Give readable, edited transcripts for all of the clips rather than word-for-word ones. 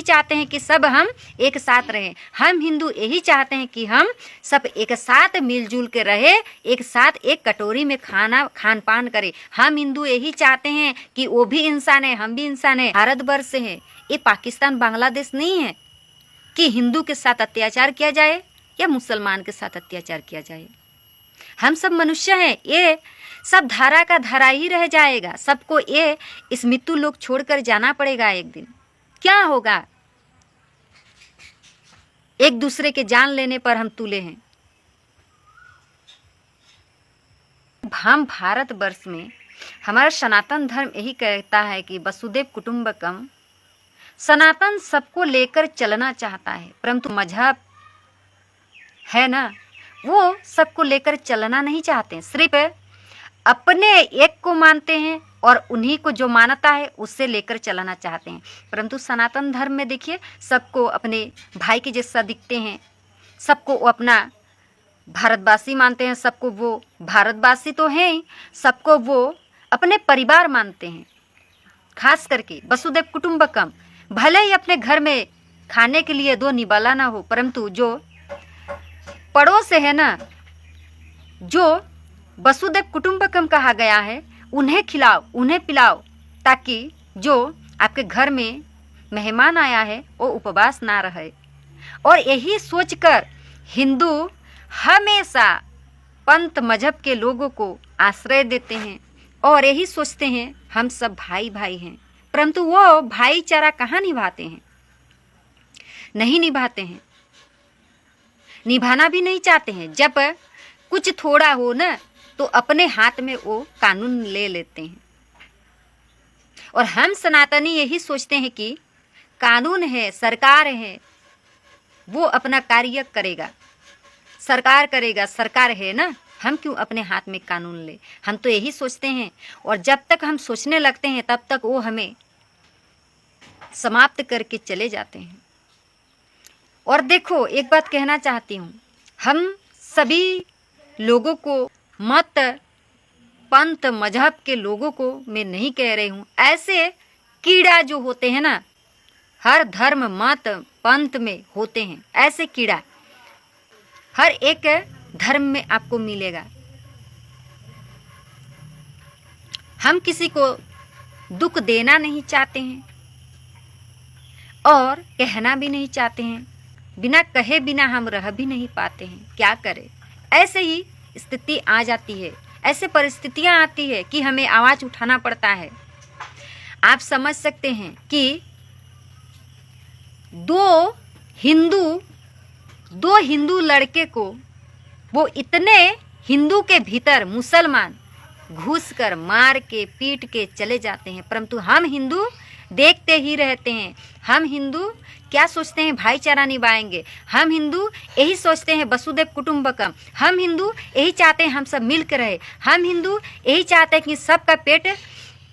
चाहते हैं कि सब हम एक साथ रहें। हम हिंदू यही चाहते हैं कि हम सब एक साथ मिलजुल के रहे, एक साथ एक कटोरी में खान पान करें। हम हिंदू यही चाहते हैं कि वो भी इंसान है, हम भी इंसान है। भारतवर्ष से है, ये पाकिस्तान बांग्लादेश नहीं है कि हिंदू के साथ अत्याचार किया जाए या मुसलमान के साथ अत्याचार किया जाए। हम सब मनुष्य हैं, ये सब धारा का धारा ही रह जाएगा। सबको ये इस मृत्यु लोक छोड़कर जाना पड़ेगा एक दिन। क्या होगा? एक दूसरे के जान लेने पर हम तुले हैं। हम भारतवर्ष में हमारा सनातन धर्म यही कहता है कि वसुदेव कुटुंबकम। सनातन सबको लेकर चलना चाहता है, परंतु मजहब है ना, वो सबको लेकर चलना नहीं चाहते। सिर्फ अपने एक को मानते हैं और उन्हीं को जो मानता है उससे लेकर चलना चाहते हैं। परंतु सनातन धर्म में देखिए, सबको अपने भाई के जैसा दिखते हैं, सबको वो अपना भारतवासी मानते हैं, सबको वो भारतवासी तो हैं ही, सबको वो अपने परिवार मानते हैं। खास करके वसुदेव कुटुंबकम। भले ही अपने घर में खाने के लिए दो निवाला ना हो, परंतु जो पड़ोस है ना, जो वसुदेव कुटुंबकम कहा गया है, उन्हें खिलाओ, उन्हें पिलाओ, ताकि जो आपके घर में मेहमान आया है वो उपवास ना रहे। और यही सोचकर हिंदू हमेशा पंथ मजहब के लोगों को आश्रय देते हैं और यही सोचते हैं हम सब भाई भाई हैं, परंतु वो भाईचारा कहाँ निभाते हैं? नहीं निभाते हैं, निभाना भी नहीं चाहते हैं। जब कुछ थोड़ा हो ना तो अपने हाथ में वो कानून ले लेते हैं। और हम सनातनी यही सोचते हैं कि कानून है, सरकार है, वो अपना कार्य करेगा, सरकार करेगा, सरकार है ना, हम क्यों अपने हाथ में कानून ले? हम तो यही सोचते हैं। और जब तक हम सोचने लगते हैं तब तक वो हमें समाप्त करके चले जाते हैं। और देखो, एक बात कहना चाहती हूँ, हम सभी लोगों को, मत पंथ मजहब के लोगों को मैं नहीं कह रही हूँ, ऐसे कीड़ा जो होते हैं ना, हर धर्म मत पंथ में होते हैं, ऐसे कीड़ा हर एक धर्म में आपको मिलेगा। हम किसी को दुख देना नहीं चाहते हैं और कहना भी नहीं चाहते हैं। बिना कहे बिना हम रह भी नहीं पाते हैं, क्या करें? ऐसे ही स्थिति आ जाती है, ऐसे परिस्थितियां आती है कि हमें आवाज़ उठाना पड़ता है। आप समझ सकते हैं कि दो हिंदू लड़के को वो इतने हिंदू के भीतर मुसलमान घुस कर मार के पीट के चले जाते हैं, परंतु हम हिंदू देखते ही रहते हैं। हम हिंदू क्या सोचते हैं? भाईचारा निभाएंगे। हम हिंदू यही सोचते हैं वसुदेव कुटुंबकम। हम हिंदू यही चाहते हैं हम सब मिल कर रहे। हम हिंदू यही चाहते हैं कि सबका पेट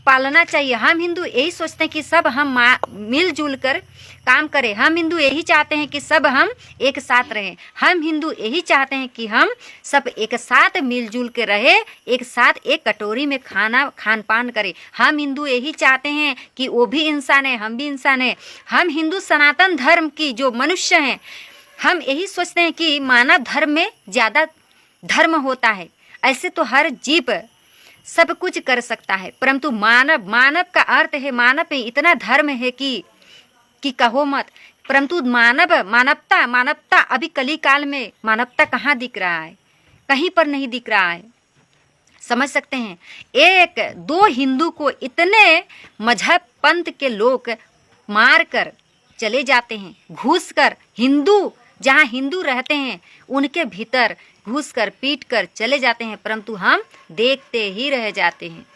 पालना चाहिए। हम हिंदू यही सोचते हैं कि सब हम मिलजुल कर काम करें। हम हिंदू यही चाहते हैं कि सब हम एक साथ रहें। हम हिंदू यही चाहते हैं कि हम सब एक साथ मिलजुल के रहे, एक साथ एक कटोरी में खान पान करें। हम हिंदू यही चाहते हैं कि वो भी इंसान है, हम भी इंसान है। हम हिंदू सनातन धर्म की जो मनुष्य हैं, हम यही सोचते हैं कि मानव धर्म में ज़्यादा धर्म होता है। ऐसे तो हर जीव सब कुछ कर सकता है, परंतु मानव का अर्थ है, मानव में इतना धर्म है कि कहो मत। परंतु मानवता अभी कली काल में मानवता कहाँ दिख रहा है? कहीं पर नहीं दिख रहा है। समझ सकते हैं? एक दो हिंदू को इतने मजहब पंथ के लोग मार कर चले जाते हैं, घुस कर हिंदू जहाँ हिंदू रहते हैं उनके भीतर घुस कर पीट कर चले जाते हैं, परंतु हम देखते ही रह जाते हैं।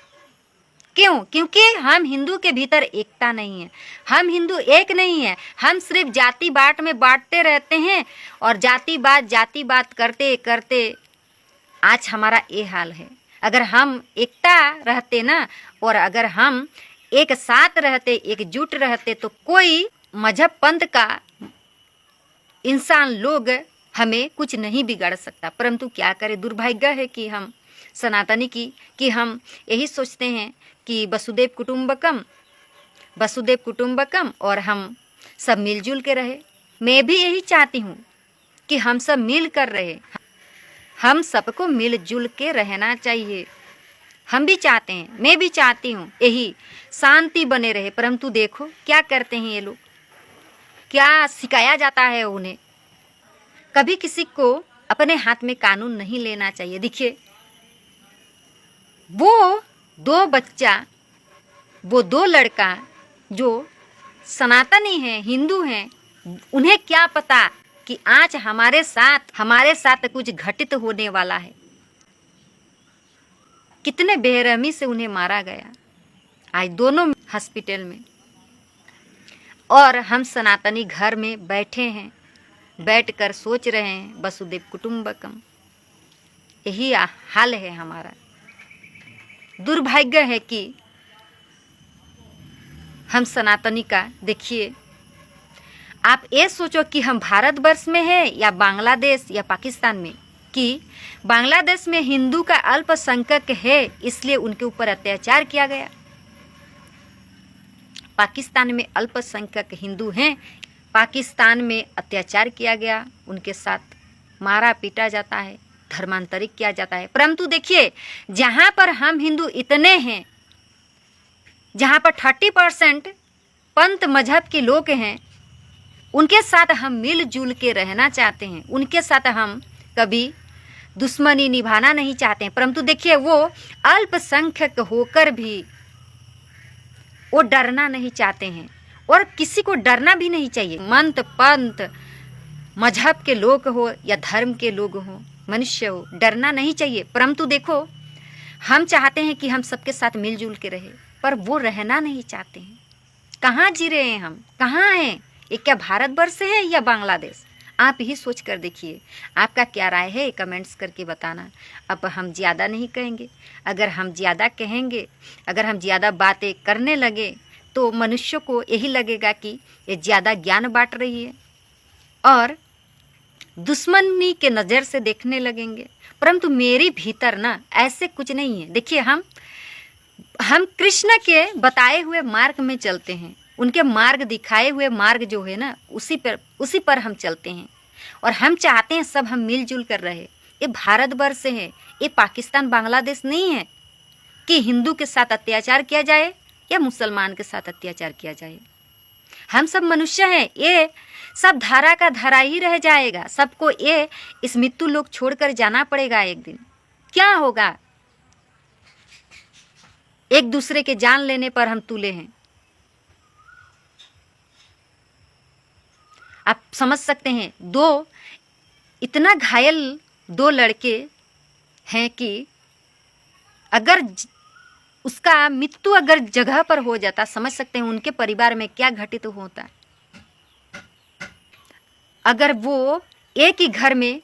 क्यों? क्योंकि हम हिंदू के भीतर एकता नहीं है। हम हिंदू एक नहीं है। हम सिर्फ जाति बाट में बांटते रहते हैं और जाति बात करते करते आज हमारा ये हाल है। अगर हम एकता रहते ना, और अगर हम एक साथ रहते, एकजुट रहते, तो कोई मजहब पंथ का इंसान लोग हमें कुछ नहीं बिगाड़ सकता। परंतु क्या करें, दुर्भाग्य है कि हम सनातनी कि हम यही सोचते हैं कि वसुदेव कुटुंबकम और हम सब मिलजुल के रहे। मैं भी यही चाहती हूँ कि हम सब मिल कर रहे, हम सबको मिलजुल के रहना चाहिए। हम भी चाहते हैं, मैं भी चाहती हूँ यही शांति बने रहे, परंतु देखो क्या करते हैं ये लोग, क्या सिखाया जाता है उन्हें। कभी किसी को अपने हाथ में कानून नहीं लेना चाहिए। देखिए वो दो बच्चा, वो दो लड़का जो सनातनी हैं, हिंदू हैं, उन्हें क्या पता कि आज हमारे साथ कुछ घटित होने वाला है। कितने बेरहमी से उन्हें मारा गया, आज दोनों हॉस्पिटल में, और हम सनातनी घर में बैठे हैं, बैठकर सोच रहे हैं वसुदेव कुटुंबकम। यही हाल है हमारा। दुर्भाग्य है कि हम सनातनी का, देखिए आप ये सोचो कि हम भारतवर्ष में हैं या बांग्लादेश या पाकिस्तान में, कि बांग्लादेश में हिंदू का अल्पसंख्यक है इसलिए उनके ऊपर अत्याचार किया गया, पाकिस्तान में अल्पसंख्यक हिंदू हैं, पाकिस्तान में अत्याचार किया गया, उनके साथ मारा पीटा जाता है, धर्मांतरित किया जाता है। परंतु देखिए जहाँ पर हम हिंदू इतने हैं, जहाँ पर 30% पंथ मजहब के लोग हैं, उनके साथ हम मिलजुल के रहना चाहते हैं, उनके साथ हम कभी दुश्मनी निभाना नहीं चाहते हैं। परंतु देखिए वो अल्पसंख्यक होकर भी वो डरना नहीं चाहते हैं, और किसी को डरना भी नहीं चाहिए। मंत पंथ मजहब के लोग हो या धर्म के लोग हो, मनुष्य हो, डरना नहीं चाहिए। परंतु देखो हम चाहते हैं कि हम सबके साथ मिलजुल के रहे, पर वो रहना नहीं चाहते हैं। कहाँ जी रहे हैं हम, कहाँ हैं? ये क्या भारतवर्ष है या बांग्लादेश? आप ही सोच कर देखिए। आपका क्या राय है कमेंट्स करके बताना। अब हम ज़्यादा नहीं कहेंगे, अगर हम ज़्यादा कहेंगे, अगर हम ज़्यादा बातें करने लगे तो मनुष्य को यही लगेगा कि ये ज़्यादा ज्ञान बांट रही है और दुश्मनी के नज़र से देखने लगेंगे। परंतु मेरे भीतर ना ऐसे कुछ नहीं है। देखिए हम कृष्ण के बताए हुए मार्ग में चलते हैं, उनके मार्ग दिखाए हुए मार्ग जो है ना उसी पर हम चलते हैं, और हम चाहते हैं सब हम मिलजुल कर रहे। ये भारतवर्ष है, ये पाकिस्तान बांग्लादेश नहीं है कि हिंदू के साथ अत्याचार किया जाए या मुसलमान के साथ अत्याचार किया जाए। हम सब मनुष्य हैं, ये सब धारा का धारा ही रह जाएगा। सबको ये इस मृत्यु लोक छोड़कर जाना पड़ेगा एक दिन। क्या होगा? एक दूसरे के जान लेने पर हम तुले हैं। आप समझ सकते हैं, इतना घायल दो लड़के हैं कि अगर उसका मृत्यु अगर जगह पर हो जाता, समझ सकते हैं उनके परिवार में क्या घटित होता। अगर वो एक ही घर में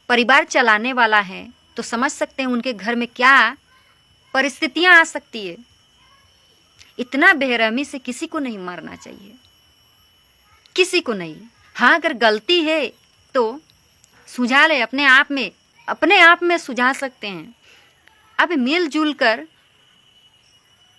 परिवार चलाने वाला है तो समझ सकते हैं उनके घर में क्या परिस्थितियां आ सकती है। इतना बेरहमी से किसी को नहीं मारना चाहिए, किसी को नहीं। हाँ अगर गलती है तो सुझा ले, अपने आप में सुझा सकते हैं। अब मिलजुल कर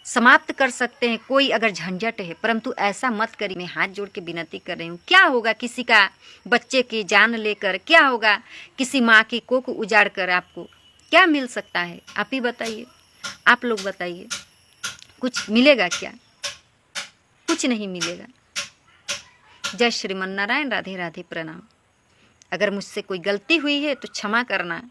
समाप्त कर सकते हैं कोई अगर झंझट है, परंतु ऐसा मत करिए। मैं हाथ जोड़ के विनती कर रही हूँ। क्या होगा किसी का बच्चे की जान लेकर? क्या होगा किसी माँ की कोख उजाड़ कर? आपको क्या मिल सकता है? आप ही बताइए, आप लोग बताइए। कुछ मिलेगा क्या? कुछ नहीं मिलेगा। जय श्रीमन नारायण। राधे राधे, प्रणाम। अगर मुझसे कोई गलती हुई है तो क्षमा करना।